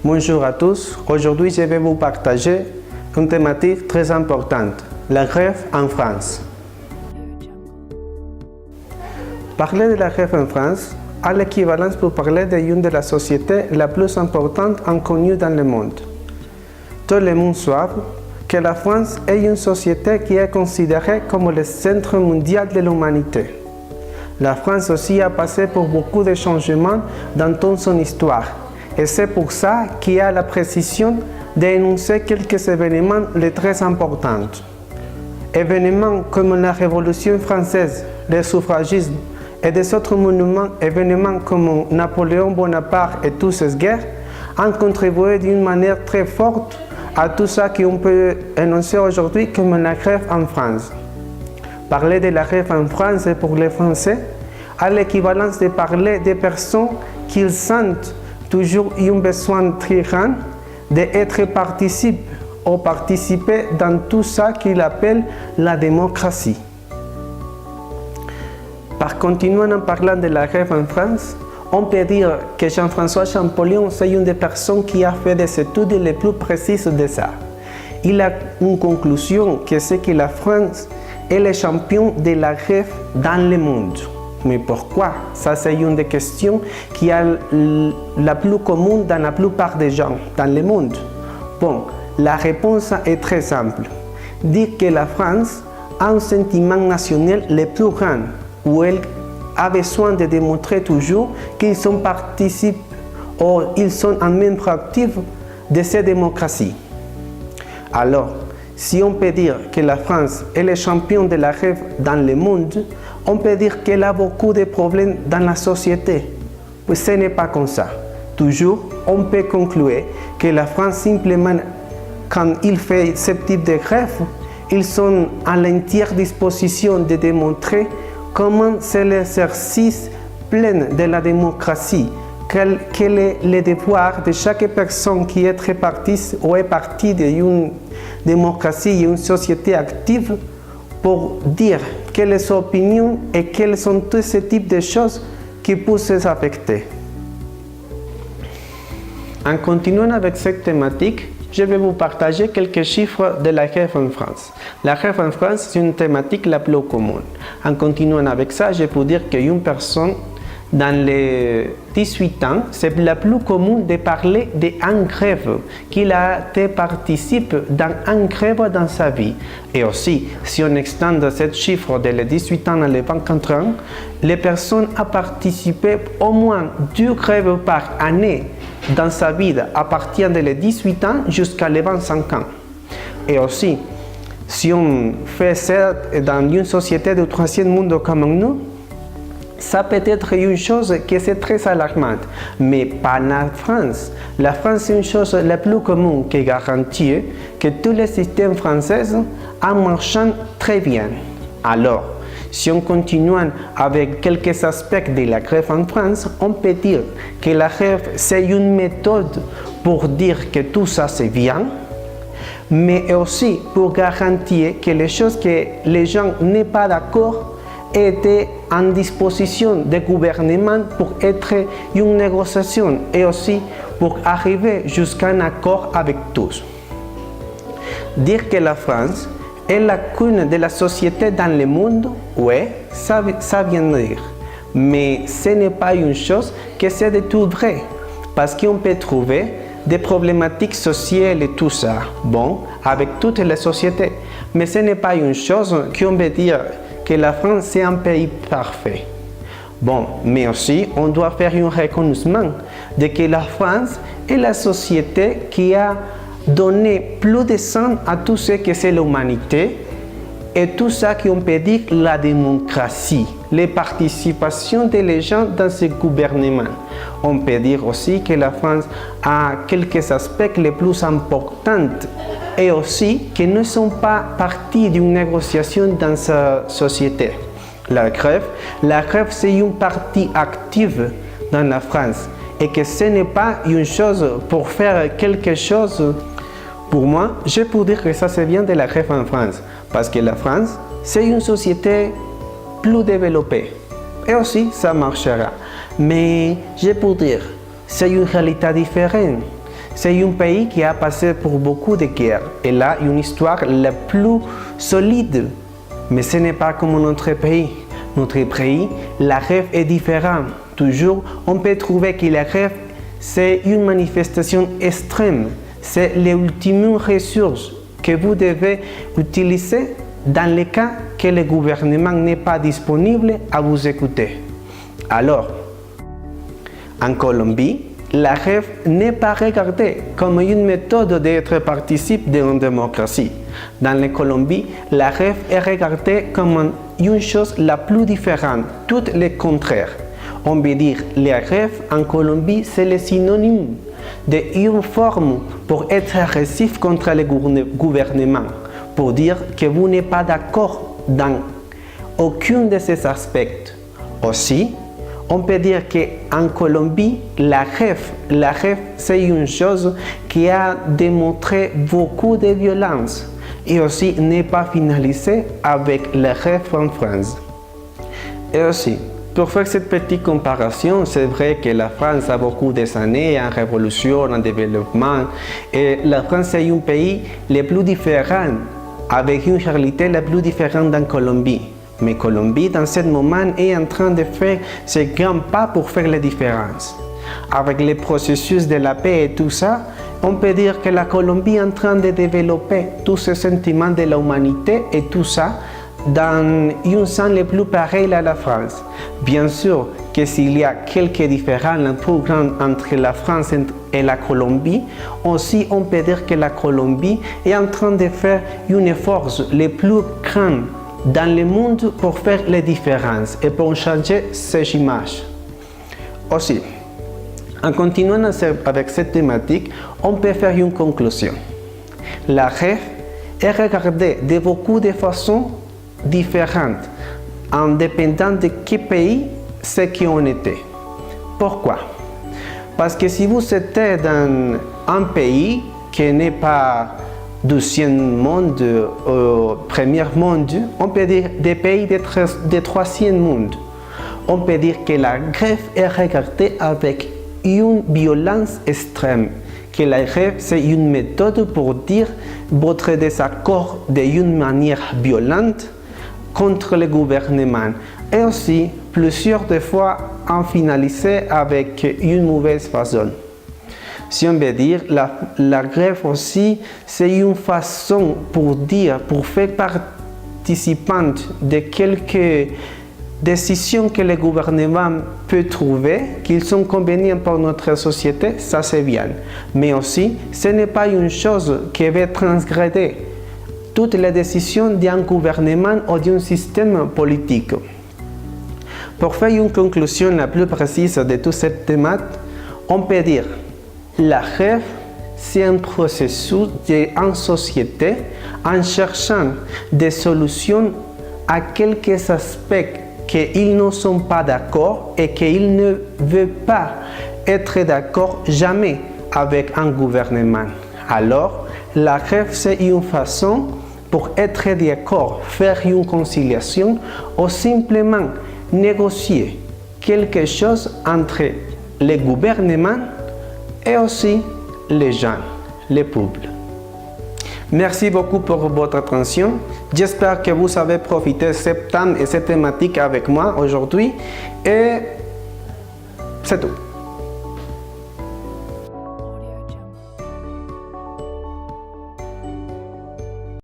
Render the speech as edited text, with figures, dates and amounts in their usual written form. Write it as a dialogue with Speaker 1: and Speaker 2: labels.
Speaker 1: Bonjour à tous, aujourd'hui je vais vous partager une thématique très importante, la grève en France. Parler de la grève en France a l'équivalence pour parler d'une de la sociétés la plus importante connue dans le monde. Tout le monde sait que la France est une société qui est considérée comme le centre mondial de l'humanité. La France aussi a passé pour beaucoup de changements dans toute son histoire. Et c'est pour ça qu'il y a la précision d'énoncer quelques événements très importants. Événements comme la Révolution française, le suffragisme et des autres événements comme Napoléon Bonaparte et toutes ces guerres ont contribué d'une manière très forte à tout ça qu'on peut énoncer aujourd'hui comme la grève en France. Parler de la grève en France pour les Français a l'équivalence de parler des personnes qui sentent toujours un besoin très grand d'être participe ou participer dans tout ça qu'il appelle la démocratie. Par continuer en parlant de la grève en France, on peut dire que Jean-François Champollion, c'est une des personnes qui a fait des études les plus précises de ça. Il a une conclusion que c'est que la France est le champion de la grève dans le monde. Mais pourquoi? Ça, c'est une des questions qui est la plus commune dans la plupart des gens dans le monde. Bon, la réponse est très simple. Dire que la France a un sentiment national le plus grand, où elle a besoin de démontrer toujours qu'ils sont participes ou ils sont un membre actif de cette démocratie. Alors, si on peut dire que la France est le champion de la grève dans le monde, on peut dire qu'elle a beaucoup de problèmes dans la société. Mais ce n'est pas comme ça. Toujours, on peut conclure que la France, simplement, quand il fait ce type de grève, ils sont à l'entière disposition de démontrer comment c'est l'exercice plein de la démocratie, quel est le devoir de chaque personne qui est partie ou est partie d'une démocratie et une société active pour dire quelle est son opinion et quels sont tous ces types de choses qui peuvent les affecter. En continuant avec cette thématique, je vais vous partager quelques chiffres de la grève en France. La grève en France, c'est une thématique la plus commune. En continuant avec ça, je peux dire qu'une personne dans les 18 ans, c'est la plus commune de parler d'une grève, qu'il a été participe dans une grève dans sa vie. Et aussi, si on extend ce chiffre de les 18 ans à les 24 ans, les personnes ont participé au moins 2 grèves par année dans sa vie à partir de les 18 ans jusqu'à les 25 ans. Et aussi, si on fait ça dans une société du troisième monde comme nous, ça peut être une chose qui est très alarmante, mais pas la France. La France, c'est une chose la plus commune qui garantit que tous les systèmes français marchent très bien. Alors, si on continue avec quelques aspects de la grève en France, on peut dire que la grève, c'est une méthode pour dire que tout ça c'est bien, mais aussi pour garantir que les choses que les gens n'est pas d'accord étaient en disposition du gouvernement pour être une négociation et aussi pour arriver jusqu'à un accord avec tous. Dire que la France est la cune de la société dans le monde, oui, ça vient de dire. Mais ce n'est pas une chose que c'est de tout vrai, parce qu'on peut trouver des problématiques sociales et tout ça, bon, avec toutes les sociétés. Mais ce n'est pas une chose qu'on peut dire que la France c'est un pays parfait. Bon, mais aussi, on doit faire un reconnaissement de que la France est la société qui a donné plus de sang à tout ce que c'est l'humanité et tout ça qu'on peut dire la démocratie, les participations des gens dans ce gouvernement. On peut dire aussi que la France a quelques aspects les plus importants et aussi qu'ils ne sont pas partie d'une négociation dans sa société. La grève, c'est une partie active dans la France et que ce n'est pas une chose pour faire quelque chose. Pour moi, je peux dire que ça vient de la grève en France parce que la France, c'est une société plus développée et aussi ça marchera. Mais je peux dire, c'est une réalité différente. c'est un pays qui a passé pour beaucoup de guerres. Elle a une histoire la plus solide. Mais ce n'est pas comme notre pays. Notre pays, la rêve est différente. Toujours, on peut trouver que la rêve, c'est une manifestation extrême. C'est l'ultime ressource que vous devez utiliser dans le cas que le gouvernement n'est pas disponible à vous écouter. Alors, en Colombie, la rêve n'est pas regardée comme une méthode d'être participe d'une démocratie. Dans la Colombie, la rêve est regardée comme une chose la plus différente, tout le contraire. On veut dire que la rêve en Colombie, c'est le synonyme d'une forme pour être agressif contre le gouvernement, pour dire que vous n'êtes pas d'accord dans aucun de ces aspects. Aussi, on peut dire qu'en Colombie, la rêve, c'est une chose qui a démontré beaucoup de violence et aussi n'est pas finalisée avec la rêve en France. Et aussi, pour faire cette petite comparaison, c'est vrai que la France a beaucoup d'années en révolution, en développement, et la France est un pays le plus différent, avec une réalité la plus différente dans Colombie. Mais Colombie, dans ce moment, est en train de faire ce grand pas pour faire la différence. Avec le processus de la paix et tout ça, on peut dire que la Colombie est en train de développer tous ces sentiments de l'humanité et tout ça dans un sens le plus pareil à la France. Bien sûr que s'il y a quelques différences trop grandes entre la France et la Colombie, aussi on peut dire que la Colombie est en train de faire une force le plus grande dans le monde pour faire les différences et pour changer ces images. Aussi, en continuant avec cette thématique, on peut faire une conclusion. La rêve est regardée de beaucoup de façons différentes, en dépendant de quel pays c'est qu'on était. Pourquoi? Parce que si vous êtes dans un pays qui n'est pas deuxième monde, premier monde, on peut dire des pays de troisième monde. On peut dire que la grève est regardée avec une violence extrême, que la grève c'est une méthode pour dire votre désaccord d'une manière violente contre le gouvernement et aussi plusieurs fois en finaliser avec une mauvaise façon. Si on veut dire, la grève aussi, c'est une façon pour dire, pour faire participante de quelques décisions que le gouvernement peut trouver, qui sont convenientes pour notre société, ça c'est bien. Mais aussi, ce n'est pas une chose qui va transgresser toutes les décisions d'un gouvernement ou d'un système politique. Pour faire une conclusion la plus précise de toute cette thématique, on peut dire la rêve, c'est un processus en société en cherchant des solutions à quelques aspects qu'ils ne sont pas d'accord et qu'ils ne veulent pas être d'accord jamais avec un gouvernement. Alors, la rêve, c'est une façon pour être d'accord, faire une conciliation ou simplement négocier quelque chose entre le gouvernement et aussi les gens, le peuple. Merci beaucoup pour votre attention. J'espère que vous avez profité de ce thème et cette thématique avec moi aujourd'hui. Et c'est tout.